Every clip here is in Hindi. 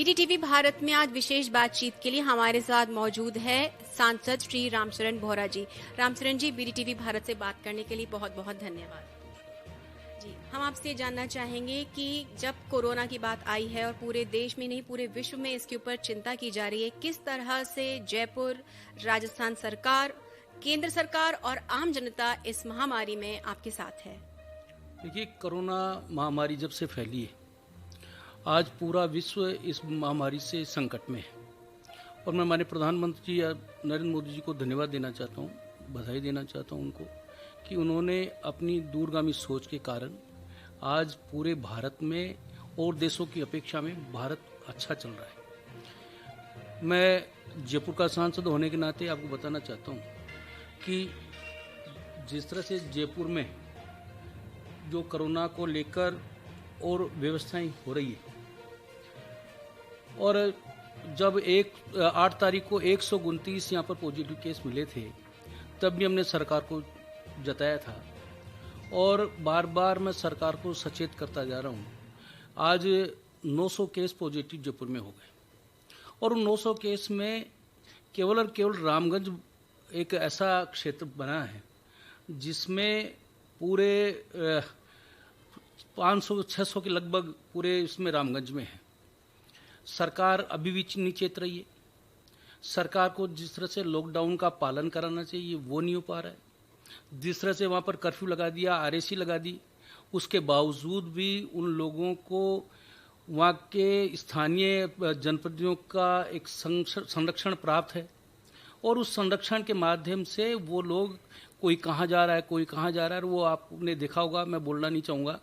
बीडीटीवी भारत में आज विशेष बातचीत के लिए हमारे साथ मौजूद है सांसद श्री रामचरण बोहरा जी। रामचरण जी, बीडीटीवी भारत से बात करने के लिए बहुत बहुत धन्यवाद जी। हम आपसे जानना चाहेंगे कि जब कोरोना की बात आई है और पूरे देश में नहीं पूरे विश्व में इसके ऊपर चिंता की जा रही है, किस तरह से जयपुर, राजस्थान सरकार, केंद्र सरकार और आम जनता इस महामारी में आपके साथ है? देखिए, कोरोना महामारी जब से फैली है, आज पूरा विश्व इस महामारी से संकट में है और मैं माननीय प्रधानमंत्री जी नरेंद्र मोदी जी को धन्यवाद देना चाहता हूँ, बधाई देना चाहता हूँ उनको कि उन्होंने अपनी दूरगामी सोच के कारण आज पूरे भारत में और देशों की अपेक्षा में भारत अच्छा चल रहा है। मैं जयपुर का सांसद होने के नाते आपको बताना चाहता हूँ कि जिस तरह से जयपुर में जो कोरोना को लेकर और व्यवस्थाएं हो रही है और जब 8 तारीख को 129 यहाँ पर पॉजिटिव केस मिले थे, तब भी हमने सरकार को जताया था और बार बार मैं सरकार को सचेत करता जा रहा हूँ। आज 900 केस पॉजिटिव जयपुर में हो गए और उन 900 केस में केवल और केवल रामगंज एक ऐसा क्षेत्र बना है जिसमें पूरे 500-600 के लगभग पूरे इसमें रामगंज में है। सरकार अभी भी नहीं चेत रही है। सरकार को जिस तरह से लॉकडाउन का पालन कराना चाहिए वो नहीं हो पा रहा है। जिस तरह से वहाँ पर कर्फ्यू लगा दिया, आरएसी लगा दी, उसके बावजूद भी उन लोगों को वहाँ के स्थानीय जनप्रतिनिधियों का एक संरक्षण प्राप्त है और उस संरक्षण के माध्यम से वो लोग कोई कहाँ जा रहा है, कोई कहाँ जा रहा है, वो आपने देखा होगा, मैं बोलना नहीं चाहूँगा।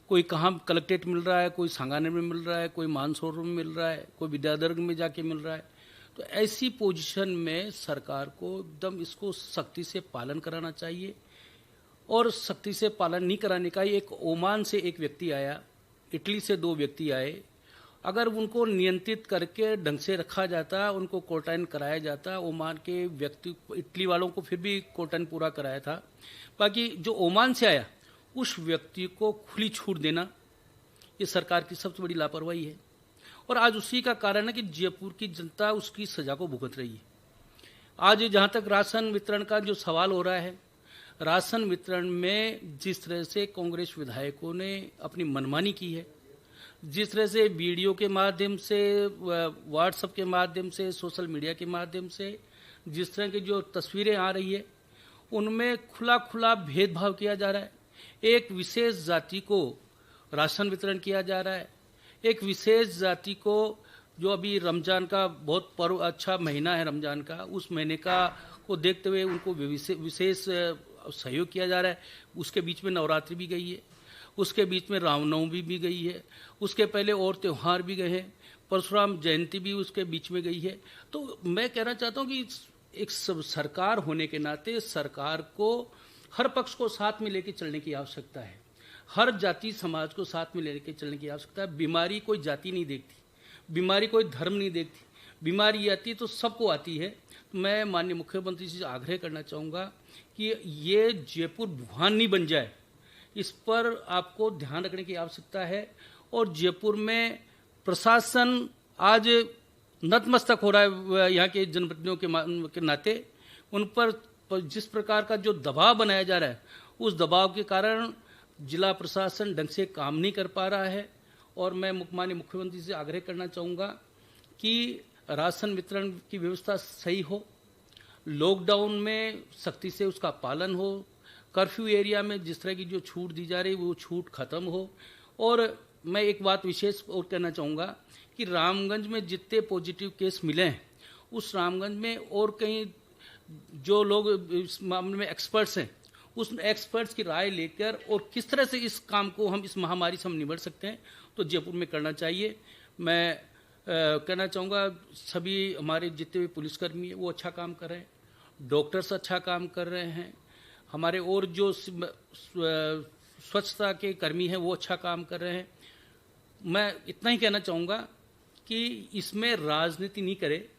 कोई कहाँ कलेक्ट्रेट मिल रहा है, कोई सांगानेर में मिल रहा है, कोई मानसरोवर में मिल रहा है, कोई विद्याधर में जाके मिल रहा है। तो ऐसी पोजीशन में सरकार को एकदम इसको सख्ती से पालन कराना चाहिए और सख्ती से पालन नहीं कराने का एक ओमान से एक व्यक्ति आया, इटली से 2 व्यक्ति आए, अगर उनको नियंत्रित करके ढंग से रखा जाता, उनको क्वारंटाइन कराया जाता, ओमान के व्यक्ति इटली वालों को फिर भी क्वारंटाइन पूरा कराया था, बाकी जो ओमान से आया उस व्यक्ति को खुली छूट देना ये सरकार की सबसे बड़ी लापरवाही है और आज उसी का कारण है कि जयपुर की जनता उसकी सजा को भुगत रही है। आज जहाँ तक राशन वितरण का जो सवाल हो रहा है, राशन वितरण में जिस तरह से कांग्रेस विधायकों ने अपनी मनमानी की है, जिस तरह से वीडियो के माध्यम से, व्हाट्सएप के माध्यम से, सोशल मीडिया के माध्यम से जिस तरह की जो तस्वीरें आ रही है, उनमें खुला खुला भेदभाव किया जा रहा है। एक विशेष जाति को राशन वितरण किया जा रहा है, एक विशेष जाति को जो अभी रमजान का बहुत पर्व अच्छा महीना है रमजान का, उस महीने का को देखते हुए उनको विशेष सहयोग किया जा रहा है। उसके बीच में नवरात्रि भी गई है, उसके बीच में रामनवमी भी गई है, उसके पहले और त्यौहार भी गए हैं, परशुराम जयंती भी उसके बीच में गई है। तो मैं कहना चाहता हूँ कि एक सरकार होने के नाते सरकार को हर पक्ष को साथ में लेकर चलने की आवश्यकता है, हर जाति समाज को साथ में लेकर चलने की आवश्यकता है। बीमारी कोई जाति नहीं देखती, बीमारी कोई धर्म नहीं देखती, बीमारी आती है तो सबको आती है। मैं माननीय मुख्यमंत्री से आग्रह करना चाहूँगा कि ये जयपुर वुहान नहीं बन जाए, इस पर आपको ध्यान रखने की आवश्यकता है। और जयपुर में प्रशासन आज नतमस्तक हो रहा है यहाँ के जनप्रतिनिधियों के नाते, उन पर जिस प्रकार का जो दबाव बनाया जा रहा है, उस दबाव के कारण जिला प्रशासन ढंग से काम नहीं कर पा रहा है। और मैं माननीय मुख्यमंत्री से आग्रह करना चाहूँगा कि राशन वितरण की व्यवस्था सही हो, लॉकडाउन में सख्ती से उसका पालन हो, कर्फ्यू एरिया में जिस तरह की जो छूट दी जा रही वो छूट खत्म हो। और मैं एक बात विशेष और कहना चाहूँगा कि रामगंज में जितने पॉजिटिव केस मिले हैं, उस रामगंज में और कहीं जो लोग इस मामले में एक्सपर्ट्स हैं, उस एक्सपर्ट्स की राय लेकर और किस तरह से इस काम को हम इस महामारी से हम निपट सकते हैं तो जयपुर में करना चाहिए। मैं कहना चाहूँगा सभी हमारे जितने भी पुलिसकर्मी हैं वो अच्छा काम कर रहे हैं, डॉक्टर्स अच्छा काम कर रहे हैं, हमारे और जो स्वच्छता के कर्मी हैं वो अच्छा काम कर रहे हैं। मैं इतना ही कहना चाहूँगा कि इसमें राजनीति नहीं करे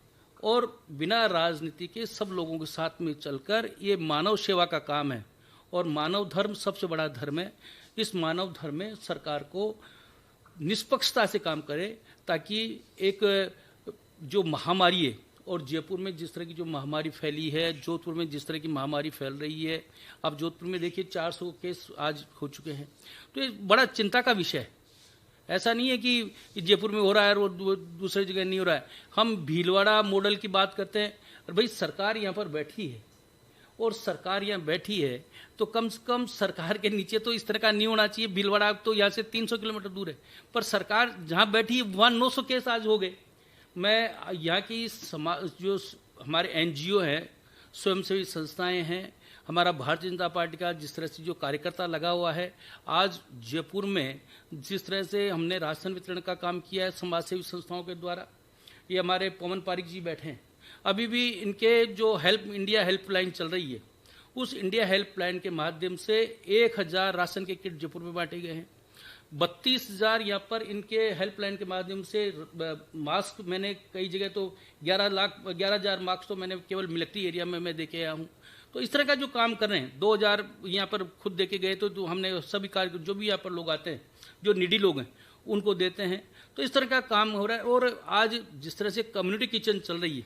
और बिना राजनीति के सब लोगों के साथ में चलकर ये मानव सेवा का काम है और मानव धर्म सबसे बड़ा धर्म है। इस मानव धर्म में सरकार को निष्पक्षता से काम करे, ताकि एक जो महामारी है, और जयपुर में जिस तरह की जो महामारी फैली है, जोधपुर में जिस तरह की महामारी फैल रही है, अब जोधपुर में देखिए 400 केस आज हो चुके हैं, तो ये बड़ा चिंता का विषय है। ऐसा नहीं है कि जयपुर में हो रहा है और दूसरी जगह नहीं हो रहा है। हम भीलवाड़ा मॉडल की बात करते हैं, और भाई सरकार यहाँ पर बैठी है, और सरकार यहाँ बैठी है तो कम से कम सरकार के नीचे तो इस तरह का नहीं होना चाहिए। भीलवाड़ा तो यहाँ से 300 किलोमीटर दूर है, पर सरकार जहाँ बैठी है वहाँ 900 केस आज हो गए। मैं यहाँ की समाज, जो हमारे एनजीओ हैं, स्वयंसेवी संस्थाएं हैं, हमारा भारतीय जनता पार्टी का जिस तरह से जो कार्यकर्ता लगा हुआ है, आज जयपुर में जिस तरह से हमने राशन वितरण का काम किया है समाजसेवी संस्थाओं के द्वारा, ये हमारे पवन पारिक जी बैठे हैं, अभी भी इनके जो इंडिया हेल्पलाइन चल रही है, उस इंडिया हेल्पलाइन के माध्यम से 1000 राशन के किट जयपुर में बांटे गए हैं। 32,000 यहाँ पर इनके हेल्पलाइन के माध्यम से मास्क, मैंने कई जगह तो 11,000 मास्क तो मैंने केवल मिलिट्री एरिया में मैं देके आया हूँ। तो इस तरह का जो काम कर रहे हैं, 2,000 यहाँ पर खुद देके गए, तो हमने सभी कार्य जो भी यहाँ पर लोग आते हैं, जो निडी लोग हैं, उनको देते हैं। तो इस तरह का काम हो रहा है। और आज जिस तरह से कम्युनिटी किचन चल रही है,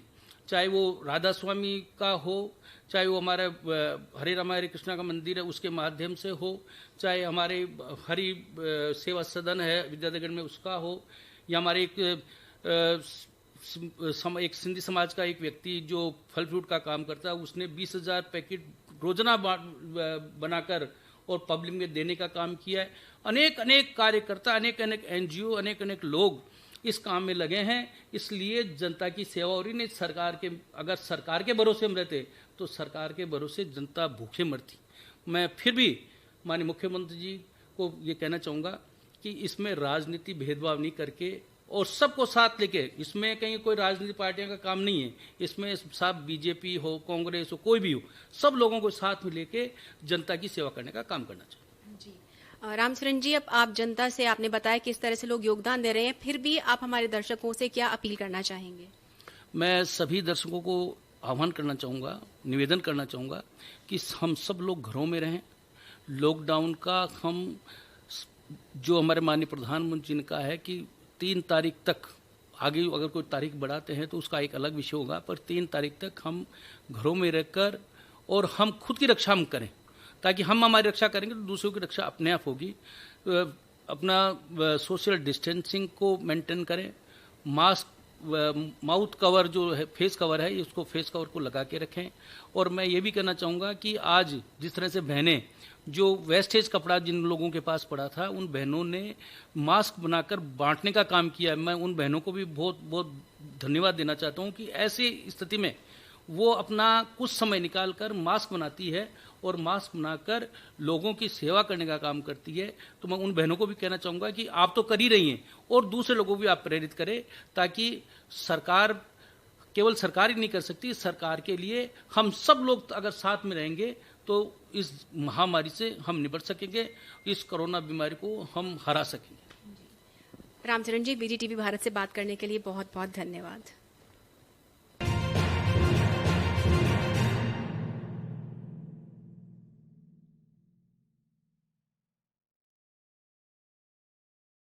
चाहे वो राधा स्वामी का हो, चाहे वो हमारे हरे रामा हरे कृष्णा का मंदिर है उसके माध्यम से हो, चाहे हमारे हरि सेवा सदन है विद्यानगर में उसका हो, या हमारे एक सिंधी समाज का एक व्यक्ति जो फल फ्रूट का काम करता है, उसने 20,000 पैकेट रोजाना बनाकर और पब्लिक में देने का काम किया है। अनेक अनेक कार्यकर्ता, अनेक अनेक एनजीओ, अनेक अनेक लोग इस काम में लगे हैं। इसलिए जनता की सेवा हो रही। नहीं सरकार के, अगर सरकार के भरोसे हम रहते तो सरकार के भरोसे जनता भूखे मरती। मैं फिर भी माननीय मुख्यमंत्री जी को ये कहना चाहूँगा कि इसमें राजनीति भेदभाव नहीं करके और सबको साथ लेके, इसमें कहीं कोई राजनीतिक पार्टियों का काम नहीं है, इसमें सब बीजेपी हो, कांग्रेस हो, कोई भी हो, सब लोगों को साथ में लेके जनता की सेवा करने का काम करना चाहिए। जी रामचरण जी, अब आप जनता से, आपने बताया किस तरह से लोग योगदान दे रहे हैं, फिर भी आप हमारे दर्शकों से क्या अपील करना चाहेंगे? मैं सभी दर्शकों को आह्वान करना चाहूँगा, निवेदन करना चाहूँगा कि हम सब लोग घरों में रहें। लॉकडाउन का हम, जो हमारे माननीय प्रधानमंत्री ने कहा है कि 3 तारीख तक, आगे अगर कोई तारीख बढ़ाते हैं तो उसका एक अलग विषय होगा, पर 3 तारीख तक हम घरों में रहकर और हम खुद की रक्षा हम करें, ताकि हम हमारी रक्षा करेंगे तो दूसरों की रक्षा अपने आप होगी। अपना सोशल डिस्टेंसिंग को मेंटेन करें, मास्क, माउथ कवर जो है, फेस कवर है, उसको फेस कवर को लगा के रखें। और मैं ये भी कहना चाहूँगा कि आज जिस तरह से बहनें, जो वेस्टेज कपड़ा जिन लोगों के पास पड़ा था, उन बहनों ने मास्क बनाकर बांटने का काम किया है। मैं उन बहनों को भी बहुत बहुत धन्यवाद देना चाहता हूँ कि ऐसी स्थिति में वो अपना कुछ समय निकाल कर मास्क बनाती है और मास्क बनाकर लोगों की सेवा करने का काम करती है। तो मैं उन बहनों को भी कहना चाहूँगा कि आप तो कर ही रही हैं और दूसरे लोगों को भी आप प्रेरित करें, ताकि सरकार, केवल सरकार ही नहीं कर सकती, सरकार के लिए हम सब लोग अगर साथ में रहेंगे तो इस महामारी से हम निपट सकेंगे, इस कोरोना बीमारी को हम हरा सकेंगे। रामचरण जी, BDTV भारत से बात करने के लिए बहुत बहुत धन्यवाद।